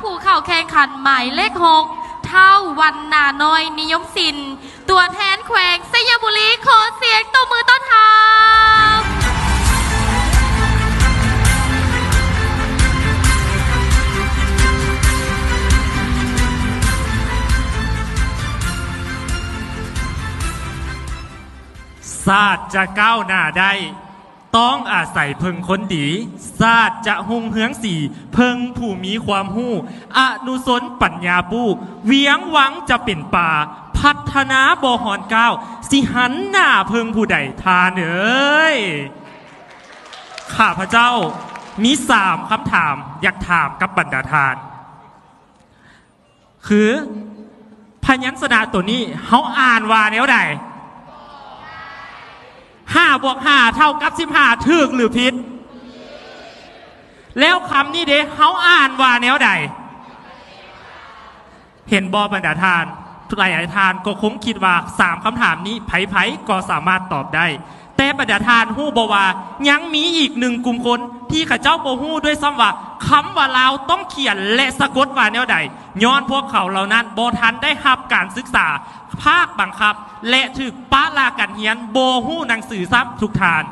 ผู้เข้าแข่งขันหมายเลข6เท่าวันนาน้อยนิยมศิลป์ตัวแทนแขวงสยบุรีขอเสียงตบมือต้อนรับศาสตร์จะก้าวหน้าได้ต้องอาศัยเพึงคนดีศาสตร์จะหุ่งเฮืองสีเพึงผู้มีความหู้อนุสนปัญญาปูเวียงหวังจะเป็นป่าพัฒนาบ่หอนก้าวสิหันหน้าเพึงผู้ใดทานเอ้ยข้าพเจ้ามี3คำถามอยากถามกับบรรดาทานคือพยัญชนะตัวนี้เขาอ่านว่าแนวใด5 บวก 5 เท่ากับ15ถูกหรือผิดแล้วคำนี้เด้เขาอ่านว่าแนวใดเห็นบอบรรดาทานหลายทานก็คงคิดว่า3คำถามนี้ไผก็สามารถตอบได้แต่บรรดาทานฮู้บ่ว่ายังมีอีก1กลุ่มคนที่ข้าเจ้าบ่ฮู้ด้วยซ้ำว่าคำว่าลาวต้องเขียนและสะกดว่าแนวใดย้อนพวกเขาเหล่านั้นบ่ทันได้รับการศึกษาภาคบังคับและถึกปะลากันเฮียนบ่ฮู้หนังสือซ้ำทุกทาน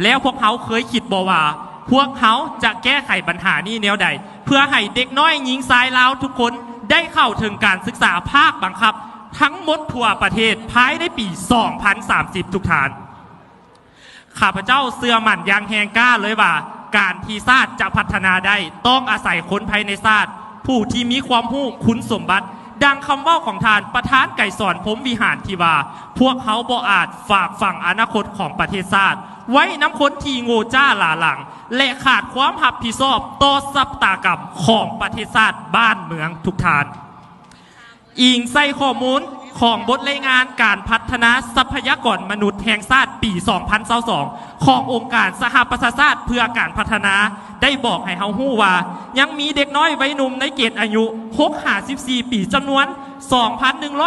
แล้วพวกเขาเคยคิดบ่ว่าพวกเขาจะแก้ไขปัญหานี้แนวใดเพื่อให้เด็กน้อยหญิงชายลาวทุกคนได้เข้าถึงการศึกษาภาคบังคับทั้งหมดทั่วประเทศภายในปี 2030 ทุกทานข้าพเจ้าเชื่อมั่นอย่างแหงกล้าเลยว่าการที่ชาติจะพัฒนาได้ต้องอาศัยคนภายในชาติผู้ที่มีความรู้คุณสมบัติดังคำว่าของทานประธานไก่สอนผมวิหารที่ว่าพวกเขาบ่อาจฝากฝังอนาคตของประเทศชาติไว้น้ำคนที่โง่จ้าหลาหลังและขาดความรับผิดชอบต่อชะตากรรมของประเทศชาติบ้านเมืองทุกทานอิงใส่ข้อมูลของบทรายงานการพัฒนาทรัพยากรมนุษย์แห่งชาติปี 2022 ขององค์การสหประชาชาติเพื่อการพัฒนาได้บอกให้เฮาฮู้ว่ายังมีเด็กน้อยวัยหนุ่มในเกณฑ์อายุ 6-54 ปีจำนวน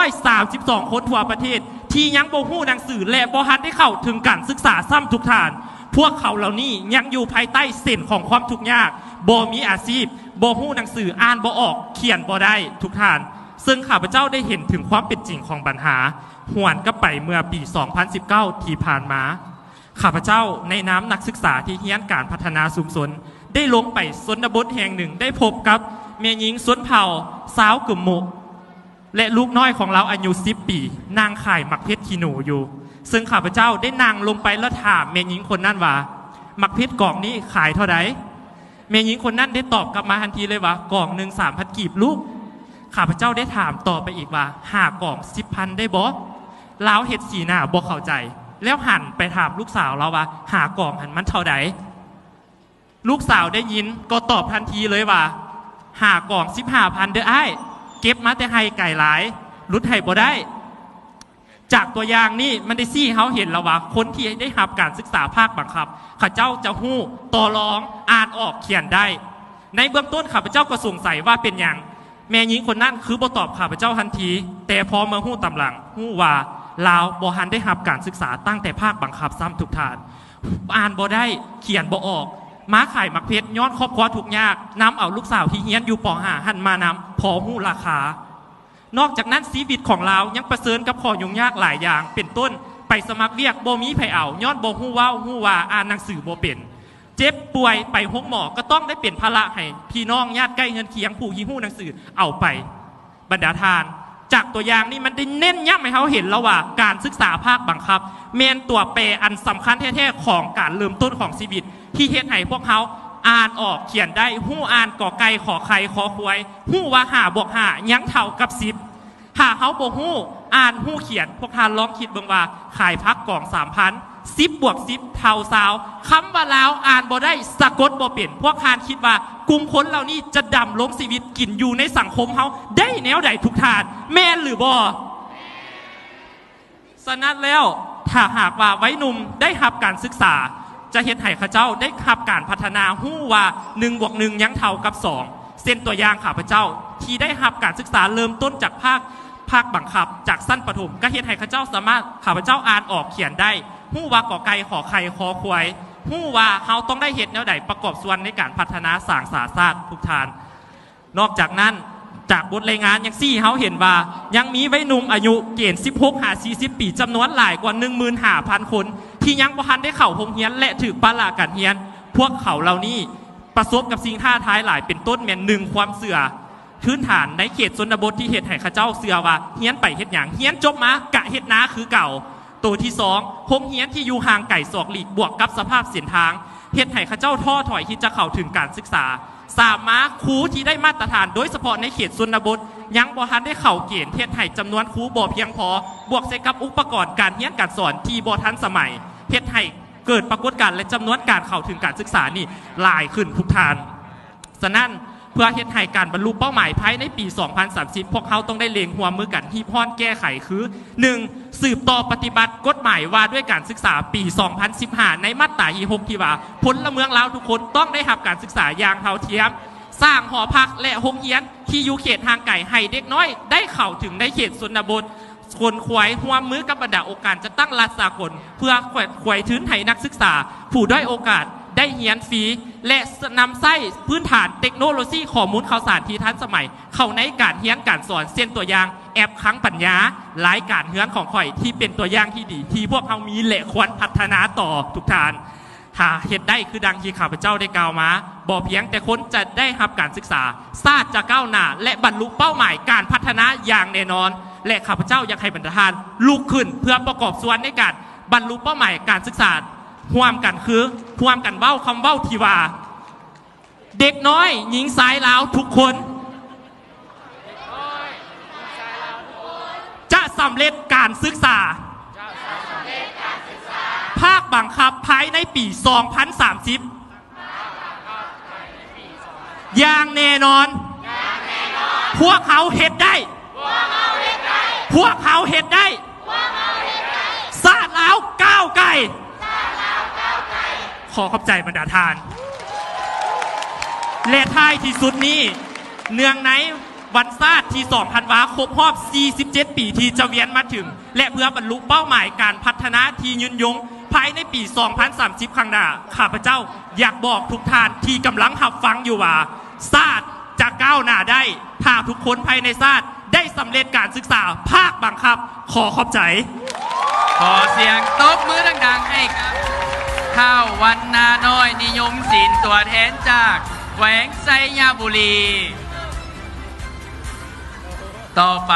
2,132 คนทั่วประเทศที่ยังบ่ฮู้หนังสือและบ่ทันได้เข้าถึงการศึกษาซ้ำทุกทานพวกเขาเหล่านี้ยังอยู่ภายใต้เส้นของความทุกข์ยากบ่มีอาชีพบ่ฮู้หนังสืออ่านบ่ออกเขียนบ่ได้ทุกทานซึ่งข้าพเจ้าได้เห็นถึงความเป็นจริงของปัญหาหวนกลับไปเมื่อปี 2019 ที่ผ่านมาข้าพเจ้าในนามนักศึกษาที่เรียนการพัฒนาชุมชนได้ลงไปชนบทแห่งหนึ่งได้พบกับแม่หญิงสวนเผ่าสาวกึ่มมุและลูกน้อยของเราอายุ10 ปีนางขายหมักเพชรขี้หนูอยู่ซึ่งข้าพเจ้าได้นั่งลงไปแล้วถามแม่หญิงคนนั้นว่าหมักเพชรกล่องนี้ขายเท่าไหร่แม่หญิงคนนั้นได้ตอบกลับมาทันทีเลยว่ากล่องหนึ่ง3,000 กีบลูกข้าพเจ้าได้ถามต่อไปอีกว่า5 กล่อง 10,000 ได้บ่ลาวเฮ็ดสีหน้าบ่เข้าใจแล้วหันไปถามลูกสาวเราว่า5 กล่องหันมันเท่าใดลูกสาวได้ยินก็ตอบทันทีเลยว่า5 กล่อง 15,000 เด้ออ้ายเก็บมาแต่ให้ไก่หลายลดให้บ่ได้จากตัวอย่างนี้มันได้ซี่เขาเห็นแล้วว่าคนที่ได้รับการศึกษาภาคบังคับข้าเจ้าจะฮู้ต่อรองอ่านออกเขียนได้ในเบื้องต้นข้าพเจ้าก็สงสัยว่าเป็นอย่างแม่หญิงคนนั้นคือบ่ตอบข้าพเจ้าทันทีแต่พอมาฮู้ตำหลังฮู้ว่าลาวบ่ทันได้รับการศึกษาตั้งแต่ภาคบังคับซ้ำทุกทานอ่านบ่ได้เขียนบ่ออกม้าขายหมักเพชรย้อนครอบครัวทุกยากนำเอาลูกสาวที่เฮียนอยู่ป .5 หันมานำพอฮู้ราคานอกจากนั้นชีวิตของเรายังประเสริญกับข้อยุ่งยากหลายอย่างเป็นต้นไปสมัครเรียกบ่มีไผเอาย้อนบ่ฮู้ว่าอ่านหนังสือบ่เป็นเจ็บป่วยไปห้องหมอก็ต้องได้เปลี่ยนภาระให้พี่น้องญาติใกล้เงินเคียงผู้ฮี้หู้หนังสือเอาไปบรรดาทานจากตัวอย่างนี้มันได้เน้นย้ำให้เขาเห็นแล้วว่าการศึกษาภาคบังคับเมนตัวแปรอันสำคัญแท้ๆของการเริ่มต้นของชีวิตที่เฮ็ดให้พวกเขาอ่านออกเขียนได้หู้อ่านกอไก่ขอไข่ขอควายหู้ว่า5 บวก 5ยังเท่ากับ10ถ้าเขาบ่ฮู้อ่านฮู้เขียนพวกทานลองคิดเบิ่งว่าขายพักกล่อง 3,000 10 บวก 10 เท่าซาวคำว่าลาวอ่านบ่ได้สะกดบ่เป็นพวกทานคิดว่ากลุ่มคนเหล่านี้จะดำรงชีวิตกินอยู่ในสังคมเฮาได้แนวใดทุกทานแม่นหรือบ่ฉะนั้นแล้วถ้าหากว่าวัยหนุ่มได้รับการศึกษาจะเฮ็ดให้ข้าเจ้าได้รับการพัฒนาฮู้ว่า1 บวก 1ยังเท่ากับ2เส้นตัวอย่างข้าพเจ้าที่ได้รับการศึกษาเริ่มต้นจากภาคบังคับจากสั้นประถมก็เฮ็ดให้ข้าเจ้าสามารถข้าพเจ้าอ่านออกเขียนได้ฮู้ว่ากอไก่ขอไข่ขอควายฮู้ว่าเฮาต้องได้เฮ็ดแนวใดประกอบส่วนในการพัฒนาสร้างศาสตร์ทุกทาน นอกจากนั้นจากบทรายงานยังซี่เฮาเห็นว่ายังมีวัยหนุ่มอายุเกณฑ์16-40 ปีจำนวนหลายกว่า 15,000 คนที่ยังบ่ทันได้เข้าโรงเรียนและถือปะละการเรียนพวกเขาเหล่านี้ประสบกับสิ่งท้าทายหลายเป็นต้นแม่น1ความเสื่อพื้นฐานในเขตชนบทที่เฮ็ดให้ข้าเจ้าเสื่อว่าเฮียนไปเฮ็ดหยังเฮียนจบมากะเฮ็ดนาคือเก่าตัวที่2โรงเรียนที่อยู่ห่างไกลศอกหลีกบวกกับสภาพเส้นทางเฮ็ดให้ข้าเจ้าท้อถอยที่จะเข้าถึงการศึกษาสามมาครูที่ได้มาตรฐานโดยเฉพาะในเขตชนบทยังบ่ทันได้เข้าเกณฑ์เฮ็ดให้จำนวนครูบ่เพียงพอบวกใส่กับอุปกรณ์การเรียนการสอนที่บ่ทันสมัยเฮ็ดให้เกิดปรากฏการณ์และจำนวนการเข้าถึงการศึกษานี่หลายขึ้นทุกทานฉะนั้นเพื่อเฮ็ดให้การบรรลุเป้าหมายภายในปี 2030 พวกเขาต้องได้เล็งหัวมือกันที่พ่อนแก้ไขคือ 1. สืบต่อปฏิบัติกฎหมายว่าด้วยการศึกษาปี 2015 ในมาตราที่6ที่ว่าพลเมืองลาวทุกคนต้องได้รับการศึกษาอย่างเท่าเทียมสร้างหอพักและโรงเรียนที่อยู่เขตทางไกลให้เด็กน้อยได้เข้าถึงในเขตชนบทคนขวายหัวมือกับบรรดาองค์การจะตั้งรัฐสากลเพื่อขวายถึงให้นักศึกษาผู้ด้อยโอกาสได้เรียนฟรีและนำไส้พื้นฐานเทคโนโลยีข้อมูลข่าวสารที่ทันสมัยเข้าในการเรียนการสอนเส้นตัวอย่างแอปครั้งปัญญาหลายการเฮือนของข่อยที่เป็นตัวอย่างที่ดีที่พวกเขามีและควรพัฒนาต่อทุกทานหาเหตุได้คือดังที่ข้าพเจ้าได้กล่าวมาบอกเพียงแต่คนจะได้รับการศึกษาชาติจะก้าวหน้าและบรรลุเป้าหมายการพัฒนาอย่างแน่นอนและข้าพเจ้าอยากให้บรรดาท่านลุกขึ้นเพื่อประกอบส่วนในการบรรลุเป้าหมายการศึกษาร่วมกันคือร่วมกันเว้าคำเว้าที่ว่าเด็กน้อยหญิงสายลาวทุกคนจะสำเร็จการศึกษาภาคบังคับภายในปี 2030 อย่างแน่นอนพวกเขาเฮ็ดได้พวกเขาเฮ็ดได้ศาสตร์ลาวก้าวไกลขอขอบใจบรรดาทานและท้ายที่สุดนี้เนื่องในวันชาติที่2ธันวาคมรอบ 47 ปีที่จะเวียนมาถึงและเพื่อบรรลุเป้าหมายการพัฒนาที่ยืนยงภายในปี 2030 ข้างหน้าข้าพเจ้าอยากบอกทุกท่านที่กำลังหับฟังอยู่ว่าชาติจะก้าวหน้าได้ถ้าทุกคนภายในชาติได้สำเร็จการศึกษาภาคบังคับขอขอบใจขอเสียงตบมือดังๆให้ครับเท่าวันนาน้อยนิยมศิลป์ตัวแทนจากแขวงไซยบุรีต่อไป